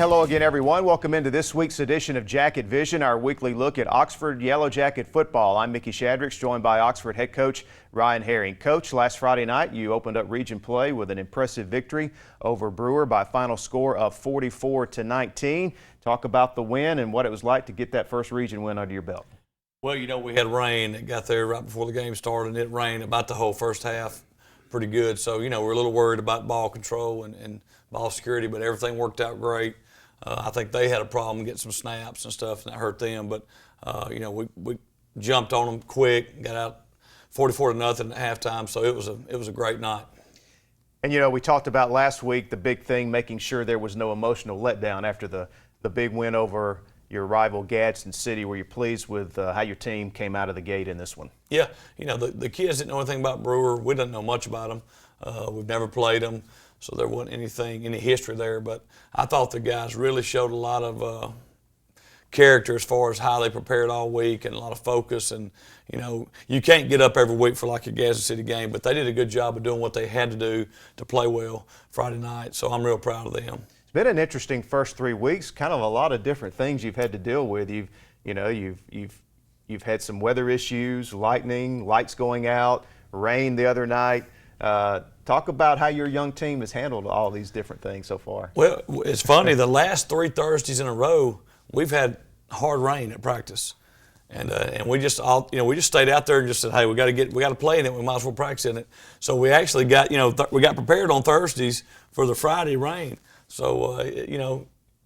hello again, everyone. Welcome into this week's edition of Jacket Vision, our weekly look at Oxford Yellow Jacket football. I'm Mickey Shadricks, joined by Oxford head coach Ryan Herring. Coach, last Friday night you opened up region play with an impressive victory over Brewer by a final score of 44-19. Talk about the win and what it was like to get that first region win under your belt. Well, you know, we had rain that got there right before the game started, and it rained about the whole first half pretty good. So, you know, we're a little worried about ball control and ball security, but everything worked out great. I think they had a problem getting some snaps and stuff, and that hurt them. But, you know, we jumped on them quick, got out 44-0 at halftime, so it was a great night. And, you know, we talked about last week the big thing, making sure there was no emotional letdown after the big win over your rival Gadsden City. Were you pleased with how your team came out of the gate in this one? Yeah, you know, the kids didn't know anything about Brewer. We didn't know much about them. We've never played them, so there wasn't any history there. But I thought the guys really showed a lot of character as far as how they prepared all week and a lot of focus. And, you know, you can't get up every week for like a Gadsden City game, but they did a good job of doing what they had to do to play well Friday night. So I'm real proud of them. It's been an interesting first 3 weeks, kind of a lot of different things you've had to deal with. You've had some weather issues, lightning, lights going out, rain the other night. Talk about how your young team has handled all these different things so far. Well, it's funny, the last 3 Thursdays in a row, we've had hard rain at practice. And we just stayed out there and just said, hey, we got to play in it. We might as well practice in it. So we actually got, we got prepared on Thursdays for the Friday rain. So,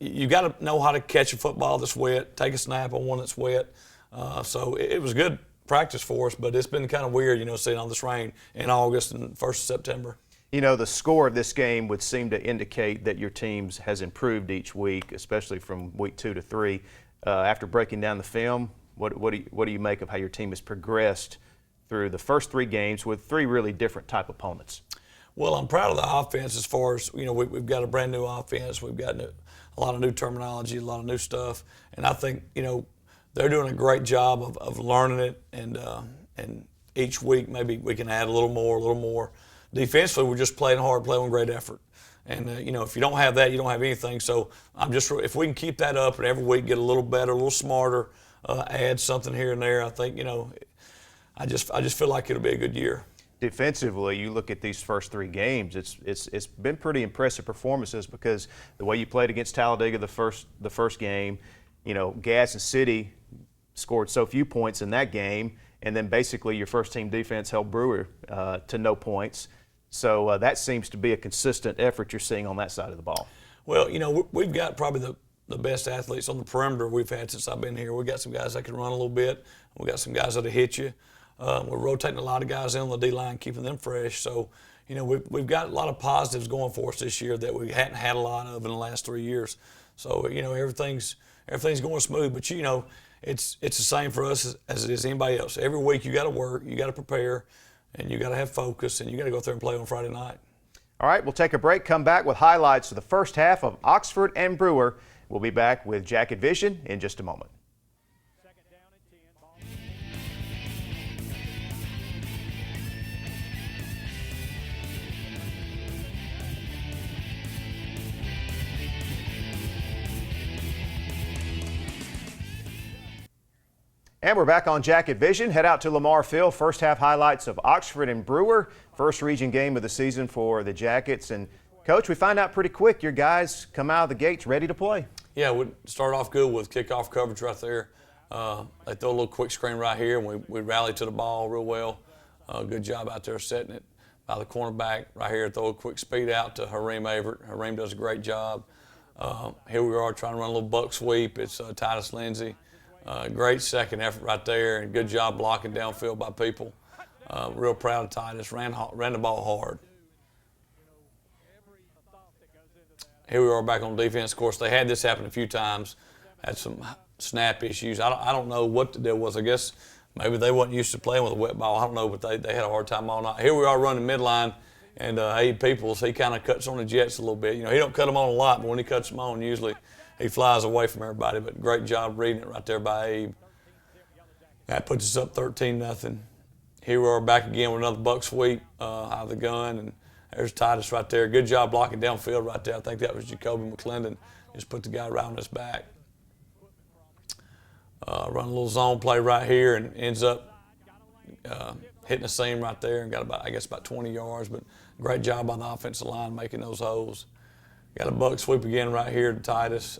you got to know how to catch a football that's wet, take a snap on one that's wet. So it was good practice for us, but it's been kind of weird, seeing all this rain in August and 1st of September. You know, the score of this game would seem to indicate that your team has improved each week, especially from week 2 to 3. After breaking down the film, what do you make of how your team has progressed through the first 3 games with 3 really different type opponents? Well, I'm proud of the offense as far as, we've got a brand new offense. We've got a lot of new terminology, a lot of new stuff. And I think, they're doing a great job of learning it. And each week maybe we can add a little more. Defensively, we're just playing hard, playing with great effort. And, if you don't have that, you don't have anything. So if we can keep that up and every week get a little better, a little smarter, add something here and there, I think, I just feel like it'll be a good year. Defensively, you look at these first 3 games, it's been pretty impressive performances because the way you played against Talladega the first game, Gadsden City scored so few points in that game, and then basically your first team defense held Brewer to no points. So that seems to be a consistent effort you're seeing on that side of the ball. Well, we've got probably the best athletes on the perimeter we've had since I've been here. We've got some guys that can run a little bit. We've got some guys that'll hit you. We're rotating a lot of guys in on the D-line, keeping them fresh. So, we've got a lot of positives going for us this year that we hadn't had a lot of in the last 3 years. So, everything's going smooth. But, it's the same for us as it is anybody else. Every week you got to work, you got to prepare, and you got to have focus, and you got to go out there and play on Friday night. All right, we'll take a break, come back with highlights of the first half of Oxford and Brewer. We'll be back with Jacket Vision in just a moment. And we're back on Jacket Vision. Head out to Lamar Field. First half highlights of Oxford and Brewer. First region game of the season for the Jackets. And Coach, we find out pretty quick your guys come out of the gates ready to play. Yeah, we start off good with kickoff coverage right there. They throw a little quick screen right here, and we rally to the ball real well. Good job out there setting it by the cornerback right here. Throw a quick speed out to Hareem Averitt. Hareem does a great job. Here we are trying to run a little buck sweep. It's Titus Lindsay. Great second effort right there, and good job blocking downfield by people. Real proud of Titus. Ran the ball hard. Here we are back on defense. Of course, they had this happen a few times. Had some snap issues. I don't know what the deal was. I guess maybe they wasn't used to playing with a wet ball. I don't know, but they had a hard time all night. Here we are running midline, and Abe Peoples, he kind of cuts on the Jets a little bit. He don't cut them on a lot, but when he cuts them on, usually he flies away from everybody. But great job reading it right there by Abe. That puts us up 13-0. Here we are back again with another buck sweep out of the gun, and there's Titus right there. Good job blocking downfield right there. I think that was Jacoby McClendon. just put the guy right on his back. Run a little zone play right here and ends up hitting the seam right there and got about 20 yards. But great job on the offensive line making those holes. Got a buck sweep again right here to Titus.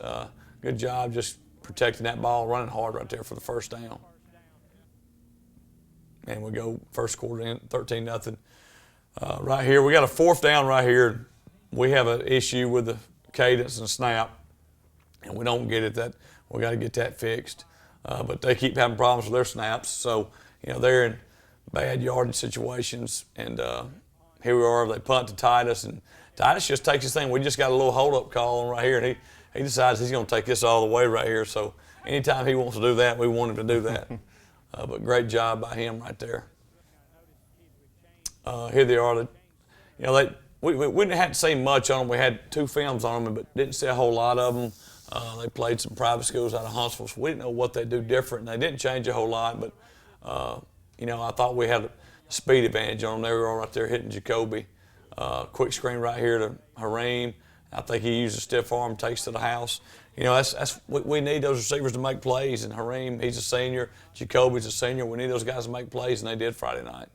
Good job just protecting that ball, running hard right there for the first down. And we go first quarter in 13-0. Right here, we got a fourth down right here. We have an issue with the cadence and snap, and we don't get it. That we got to get that fixed. But they keep having problems with their snaps, so they're in bad yardage situations. And here we are. They punt to Titus, and Titus just takes his thing. We just got a little hold-up call on right here, and he decides he's going to take this all the way right here. So anytime he wants to do that, we want him to do that. But great job by him right there. Here they are. We didn't have to say much on them. We had 2 films on them, but didn't see a whole lot of them. They played some private schools out of Huntsville, so we didn't know what they do different. And they didn't change a whole lot, but I thought we had a speed advantage on them. They were all right there hitting Jacoby. Quick screen right here to Hareem. I think he used a stiff arm, takes to the house. We need those receivers to make plays. And Hareem, he's a senior. Jacoby's a senior. We need those guys to make plays, and they did Friday night.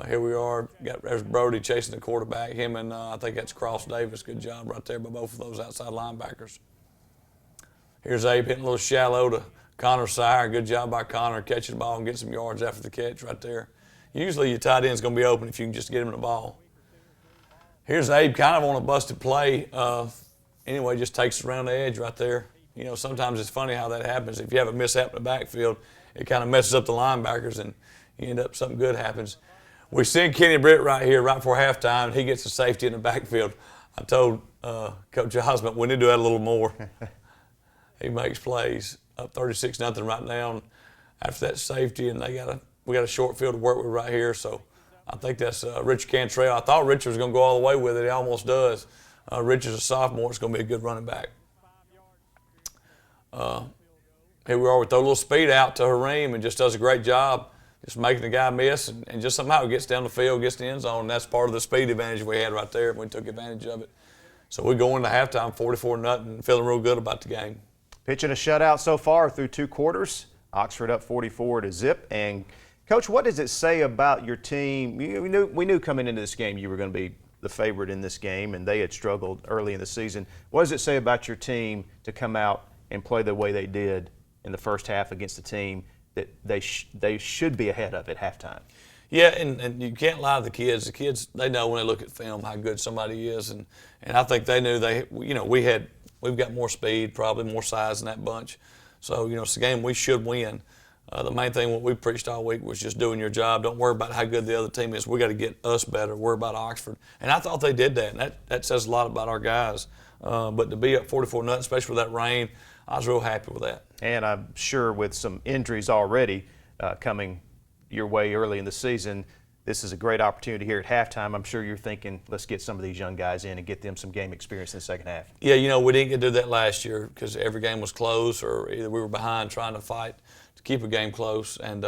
Here we are. There's Brody chasing the quarterback. Him and I think that's Cross Davis. Good job right there by both of those outside linebackers. Here's Abe hitting a little shallow to Connor Sire. Good job by Connor catching the ball and getting some yards after the catch right there. Usually your tight end's going to be open if you can just get him the ball. Here's Abe kind of on a busted play. Anyway, just takes it around the edge right there. Sometimes it's funny how that happens. If you have a mishap in the backfield, it kind of messes up the linebackers and you end up something good happens. We send Kenny Britt right here right before halftime. He gets a safety in the backfield. I told Coach Osmond we need to do that a little more. He makes plays. Up 36-0 right now after that safety, and we got a short field to work with right here. So I think that's Richard Cantrell. I thought Richard was going to go all the way with it. He almost does. Richard's a sophomore. It's going to be a good running back. Here we are. We throw a little speed out to Hareem and just does a great job just making the guy miss and just somehow gets down the field, gets to the end zone, and that's part of the speed advantage we had right there. We took advantage of it. So we go into halftime 44-0, feeling real good about the game. Pitching a shutout so far through 2 quarters. Oxford up 44-0. And Coach, what does it say about your team? We knew coming into this game you were going to be the favorite in this game, and they had struggled early in the season. What does it say about your team to come out and play the way they did in the first half against a team that they should be ahead of at halftime? Yeah, and you can't lie to the kids. The kids, they know when they look at film how good somebody is, and I think they knew we've got more speed, probably more size in that bunch. So, it's a game we should win. The main thing what we preached all week was just doing your job. Don't worry about how good the other team is. We got to get us better. Worry about Oxford. And I thought they did that, and that says a lot about our guys. But to be up 44-0, especially with that rain, I was real happy with that. And I'm sure with some injuries already coming your way early in the season, this is a great opportunity here at halftime. I'm sure you're thinking, let's get some of these young guys in and get them some game experience in the second half. Yeah, we didn't get to do that last year because every game was close or either we were behind trying to fight to keep a game close. And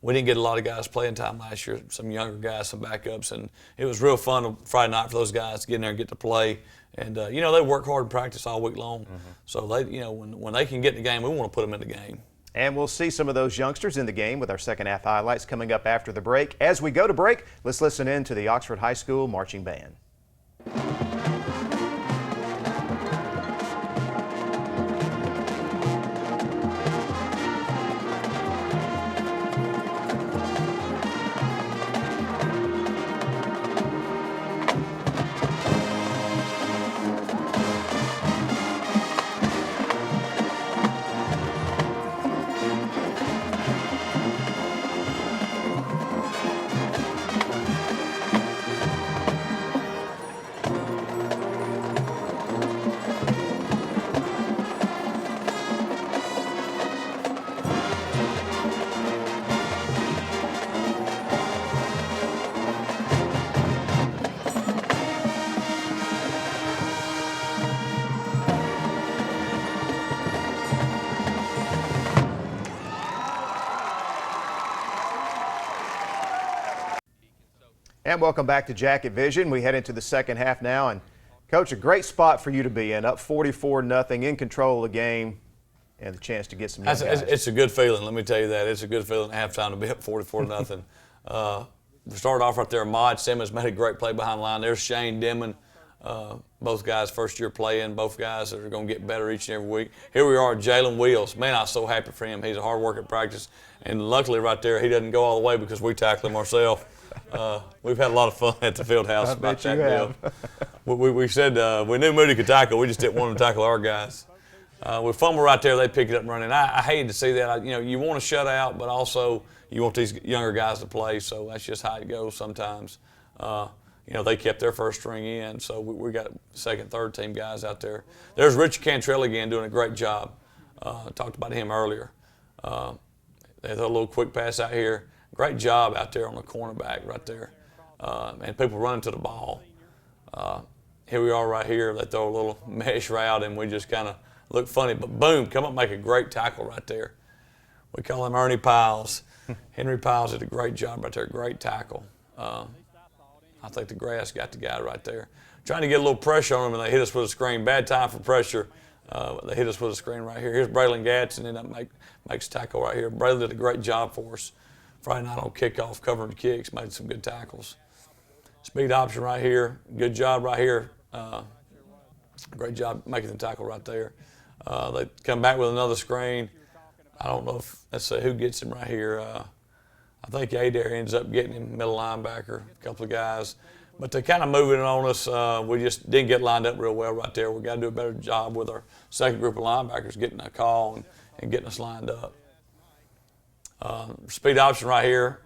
we didn't get a lot of guys playing time last year, some younger guys, some backups. And it was real fun on Friday night for those guys to get in there and get to play. And, they work hard in practice all week long. Mm-hmm. So, when they can get in the game, we want to put them in the game. And we'll see some of those youngsters in the game with our second half highlights coming up after the break. As we go to break, let's listen in to the Oxford High School Marching Band. And welcome back to Jacket Vision. We head into the second half now, and Coach, a great spot for you to be in, up 44-0, in control of the game, and the chance to get some young guys. It's a good feeling, let me tell you that. It's a good feeling at halftime to be up 44-0. We started off right there. Mod Simmons made a great play behind the line. There's Shane Denman. Both guys first year playing, both guys that are going to get better each and every week. Here we are, Jalen Wheels. Man, I'm so happy for him. He's a hard worker at practice. And luckily right there, he doesn't go all the way because we tackle him ourselves. We've had a lot of fun at the field house about that deal. We said we knew Moody could tackle. We just didn't want him to tackle our guys. We fumble right there. They pick it up and run. And I hated to see that. You want to shut out, but also you want these younger guys to play. So that's just how it goes sometimes. They kept their first string in, so we got second, third team guys out there. There's Richard Cantrell again doing a great job. Talked about him earlier. They throw a little quick pass out here. Great job out there on the cornerback right there. And people running to the ball. Here we are right here. They throw a little mesh route, and we just kind of look funny. But boom, come up, make a great tackle right there. We call him Ernie Piles. Henry Piles did a great job right there, great tackle. I think the grass got the guy right there. Trying to get a little pressure on him, and they hit us with a screen. Bad time for pressure. They hit us with a screen right here. Here's Braylon Gadsden, and that makes a tackle right here. Braylon did a great job for us Friday night on kickoff, covering the kicks, made some good tackles. Speed option right here. Good job right here. Great job making the tackle right there. They come back with another screen. I don't know if, let's see who gets him right here. I think Adair ends up getting him, middle linebacker, a couple of guys. But they kind of moving it on us. We just didn't get lined up real well right there. We got to do a better job with our second group of linebackers getting a call and getting us lined up. Speed option right here.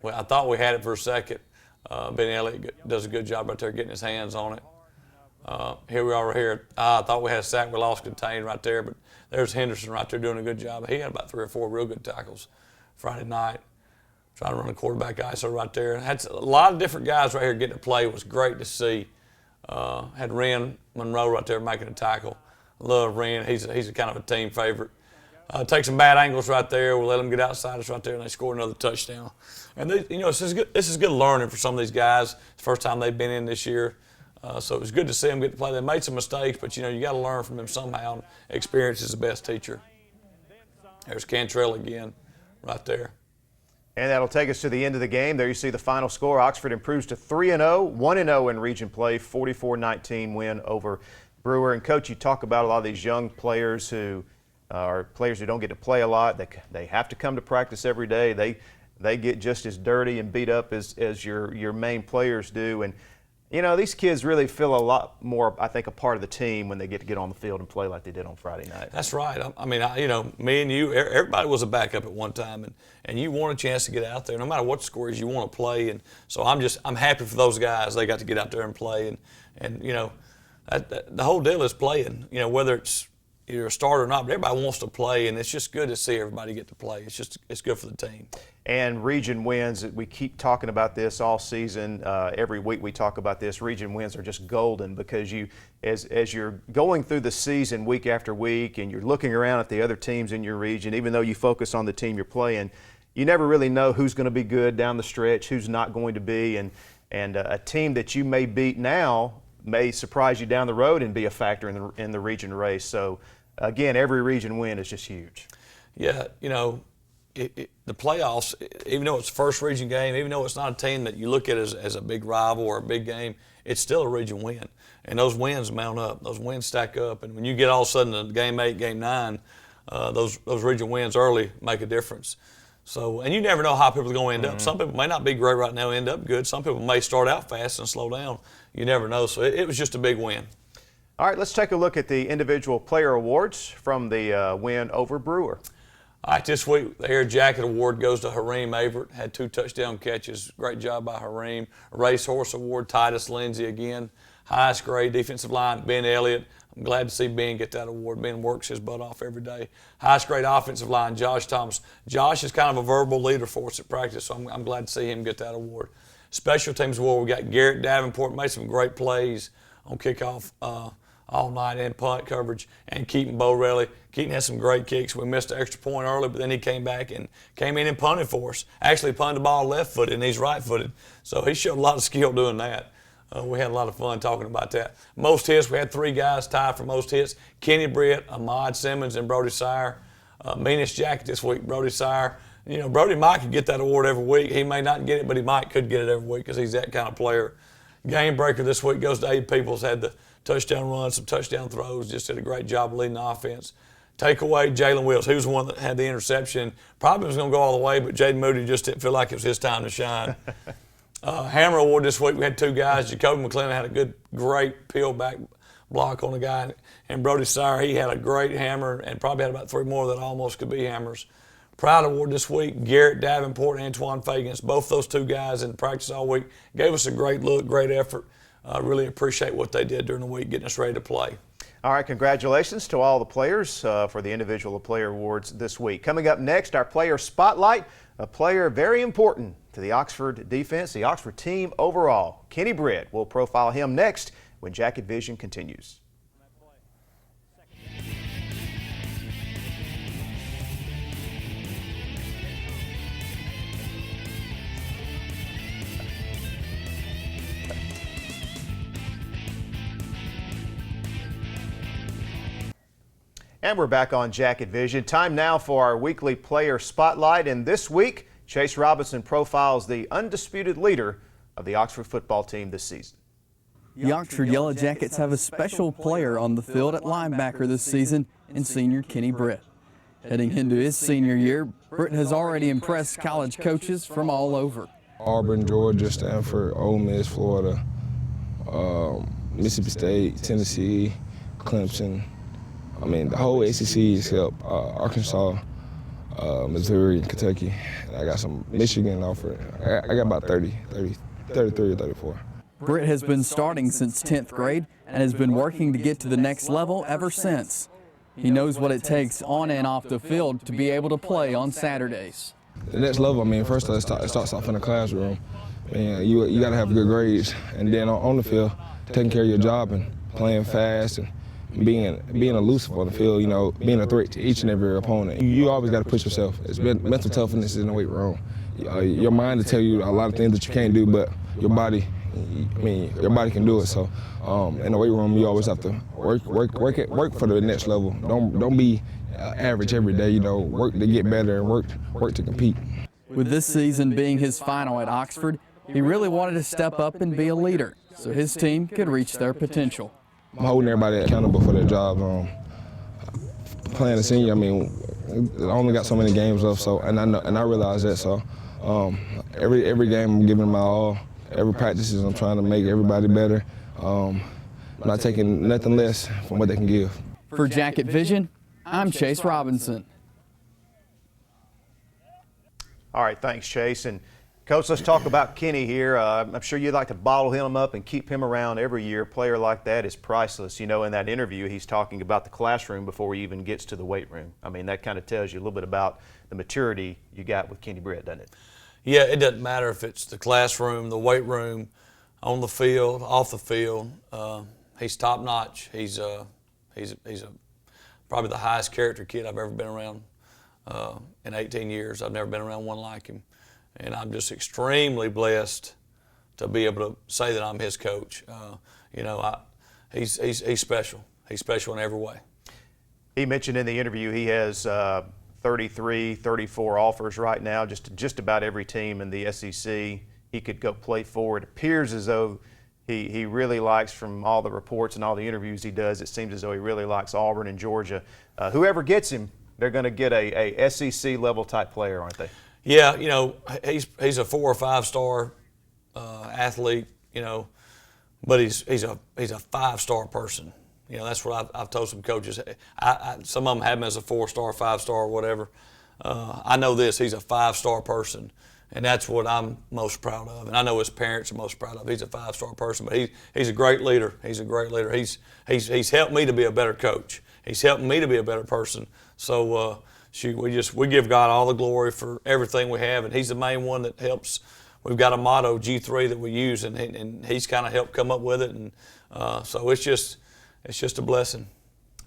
Well, I thought we had it for a second. Ben Elliott does a good job right there getting his hands on it. Here we are right here. I thought we had a sack. We lost contained right there, but there's Henderson right there doing a good job. He had about 3 or 4 real good tackles Friday night. Trying to run a quarterback ISO right there. Had a lot of different guys right here getting to play. It was great to see. Had Ren Monroe right there making a tackle. Love Ren. He's a kind of a team favorite. Take some bad angles right there. We'll let them get outside us right there, and they score another touchdown. And this is good learning for some of these guys. It's the first time they've been in this year. So it was good to see them get to play. They made some mistakes, but you got to learn from them somehow. Experience is the best teacher. There's Cantrell again right there. And that'll take us to the end of the game. There you see the final score. Oxford improves to 3-0, 1-0 in region play, 44-19 win over Brewer. And Coach, you talk about a lot of these young players who are players who don't get to play a lot. They have to come to practice every day. They get just as dirty and beat up as your main players do. And these kids really feel a lot more, I think, a part of the team when they get to get on the field and play like they did on Friday night. That's right. I mean, me and you, everybody was a backup at one time, and you want a chance to get out there. No matter what score is, you want to play. And so I'm happy for those guys. They got to get out there and play. And the whole deal is playing. Whether it's you're a starter or not, but everybody wants to play, and it's just good to see everybody get to play. It's good for the team. And region wins, we keep talking about this all season. Every week we talk about this. Region wins are just golden because as you're going through the season week after week and you're looking around at the other teams in your region, even though you focus on the team you're playing, you never really know who's going to be good down the stretch, who's not going to be, and a team that you may beat now may surprise you down the road and be a factor in the region race. So again, every region win is just huge. Yeah, the playoffs, even though it's the first region game, even though it's not a team that you look at as a big rival or a big game, it's still a region win. And those wins mount up. Those wins stack up. And when you get all of a sudden to game 8, game 9, those region wins early make a difference. So, and you never know how people are going to end up. Some people may not be great right now, end up good. Some people may start out fast and slow down. You never know. So it was just a big win. All right, let's take a look at the individual player awards from the win over Brewer. All right, this week the Air Jacket Award goes to Hareem Averitt. Had 2 touchdown catches. Great job by Hareem. Racehorse Award, Titus Lindsay again. Highest grade defensive line, Ben Elliott. I'm glad to see Ben get that award. Ben works his butt off every day. Highest grade offensive line, Josh Thomas. Josh is kind of a verbal leader for us at practice, so I'm glad to see him get that award. Special Teams Award, we got Garrett Davenport, made some great plays on kickoff all night and punt coverage, and Keaton Borelli. Keaton had some great kicks. We missed an extra point early, but then he came back and came in and punted for us. Actually punted the ball left-footed, and he's right-footed. So he showed a lot of skill doing that. We had a lot of fun talking about that. Most hits, we had 3 guys tied for most hits: Kenny Britt, Ahmad Simmons, and Brody Sire. Meanest jacket this week, Brody Sire. You know, Brody might could get that award every week. He may not get it, but he could get it every week because he's that kind of player. Game breaker this week goes to Abe Peoples. Had the touchdown run, some touchdown throws, just did a great job leading the offense. Takeaway, Jalen Wills, who's the one that had the interception. Probably was going to go all the way, but Jaden Moody just didn't feel like it was his time to shine. Hammer award this week, we had 2 guys. Jacoby McClellan had a great peel back block on the guy. And Brody Sire, he had a great hammer and probably had about 3 more that almost could be hammers. Pride award this week, Garrett Davenport and Antoine Fagans. Both those 2 guys in practice all week gave us a great look, great effort. Really appreciate what they did during the week, getting us ready to play. All right, congratulations to all the players for the individual player awards this week. Coming up next, our player spotlight, a player very important to the Oxford defense, the Oxford team overall. Kenny Britt. We'll profile him next when Jacket Vision continues. And we're back on Jacket Vision. Time now for our weekly player spotlight. And this week, Chase Robinson profiles the undisputed leader of the Oxford football team this season. The Oxford Yellow Jackets have a special player on the field at linebacker this season in senior Kenny Britt. Heading into his senior year, Britt has already impressed college coaches from all over. Auburn, Georgia, Stanford, Ole Miss, Florida, Mississippi State, Tennessee, Clemson. I mean, the whole ACC except Arkansas, Missouri, and Kentucky. I got some Michigan offer. I got about 33 or 34. Britt has been starting since 10th grade and has been working to get to the next level ever since. He knows what it takes on and off the field to be able to play on Saturdays. The next level, I mean, first it starts off in the classroom. And you got to have good grades, and then on the field, taking care of your job and playing fast and being elusive on the field, you know, being a threat to each and every opponent. You always got to push yourself. It's mental toughness in the weight room. Your mind will tell you a lot of things that you can't do, but your body, your body can do it. So in the weight room, you always have to work for the next level. Don't be average every day. You know, work to get better and work to compete. With this season being his final at Oxford, he really wanted to step up and be a leader so his team could reach their potential. I'm holding everybody accountable for their job. Playing a senior, I mean, I only got so many games left, so and I realize that. So every game I'm giving my all. Every practice I'm trying to make everybody better. I'm not taking nothing less from what they can give. For Jacket Vision, I'm Chase Robinson. All right, thanks, Chase. And Coach, let's talk about Kenny here. I'm sure you'd like to bottle him up and keep him around every year. A player like that is priceless. You know, in that interview, he's talking about the classroom before he even gets to the weight room. I mean, that kind of tells you a little bit about the maturity you got with Kenny Britt, doesn't it? Yeah, it doesn't matter if it's the classroom, the weight room, on the field, off the field. He's top notch. He's probably the highest character kid I've ever been around in 18 years. I've never been around one like him. And I'm just extremely blessed to be able to say that I'm his coach. You know, he's special. He's special in every way. He mentioned in the interview he has 33, 34 offers right now, just about every team in the SEC he could go play for. It appears as though he really likes, from all the reports and all the interviews he does, it seems as though he really likes Auburn and Georgia. Whoever gets him, they're going to get a SEC level type player, aren't they? Yeah, you know, he's a 4 or 5 star athlete, you know, but he's a 5-star person. You know, that's what I've told some coaches. Some of them have him as a 4-star, 5-star, or whatever. I know this, he's a 5-star person, and that's what I'm most proud of. And I know his parents are most proud of. He's a 5-star person, but he's a great leader. He's a great leader. He's helped me to be a better coach. He's helped me to be a better person. So we give God all the glory for everything we have, and he's the main one that helps. We've got a motto, G3, that we use, and he's kind of helped come up with it, and so it's just a blessing.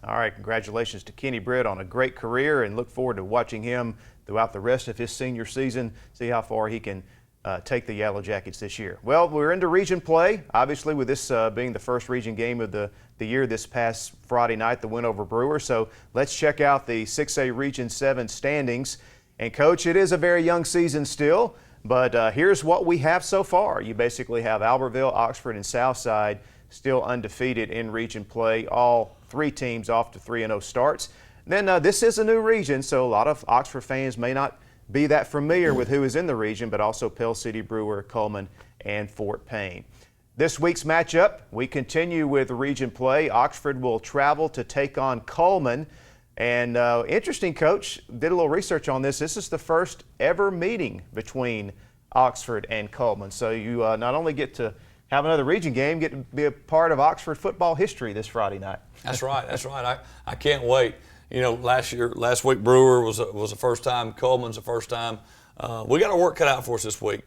All right, congratulations to Kenny Britt on a great career, and look forward to watching him throughout the rest of his senior season, see how far he can take the Yellow Jackets this year? Well, we're into region play, obviously, with this being the first region game of the year this past Friday night, the win over Brewer. So let's check out the 6A Region 7 standings. And, Coach, it is a very young season still, but here's what we have so far. You basically have Albertville, Oxford, and Southside still undefeated in region play, all three teams off to 3-0 starts. Then this is a new region, so a lot of Oxford fans may not be that familiar with who is in the region, but also Pell City, Brewer, Coleman, and Fort Payne. This week's matchup, we continue with region play. Oxford will travel to take on Coleman. And interesting, Coach, did a little research on this. This is the first ever meeting between Oxford and Coleman. So you not only get to have another region game, get to be a part of Oxford football history this Friday night. That's right. That's right. I can't wait. You know, last week Brewer was the first time. Coleman's the first time. We got our work cut out for us this week.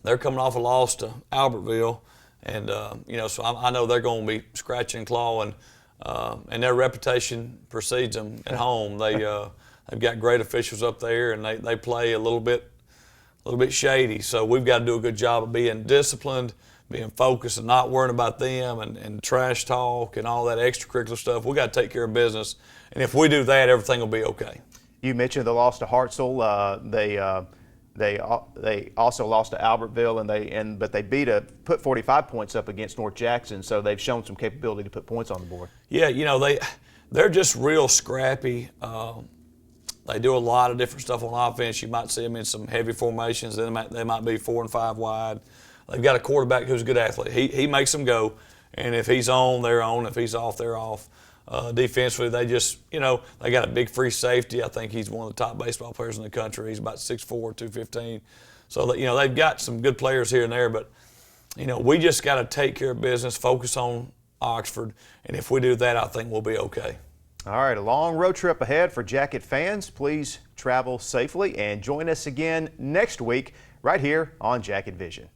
They're coming off a loss to Albertville, and you know, so I know they're going to be scratching and clawing, and their reputation precedes them at home. They've got great officials up there, and they play a little bit shady. So we've got to do a good job of being disciplined, being focused, and not worrying about them and trash talk and all that extracurricular stuff. We got to take care of business, and if we do that, everything will be okay. You mentioned the loss to Hartselle. They also lost to Albertville, but they put 45 points up against North Jackson. So they've shown some capability to put points on the board. Yeah, you know, they're just real scrappy. They do a lot of different stuff on offense. You might see them in some heavy formations. They might be 4 and 5 wide. They've got a quarterback who's a good athlete. He makes them go, and if he's on, they're on. If he's off, they're off. Defensively, they just, you know, they got a big free safety. I think he's one of the top baseball players in the country. He's about 6'4", 215. So, you know, they've got some good players here and there, but, you know, we just got to take care of business, focus on Oxford, and if we do that, I think we'll be okay. All right, a long road trip ahead for Jacket fans. Please travel safely and join us again next week right here on Jacket Vision.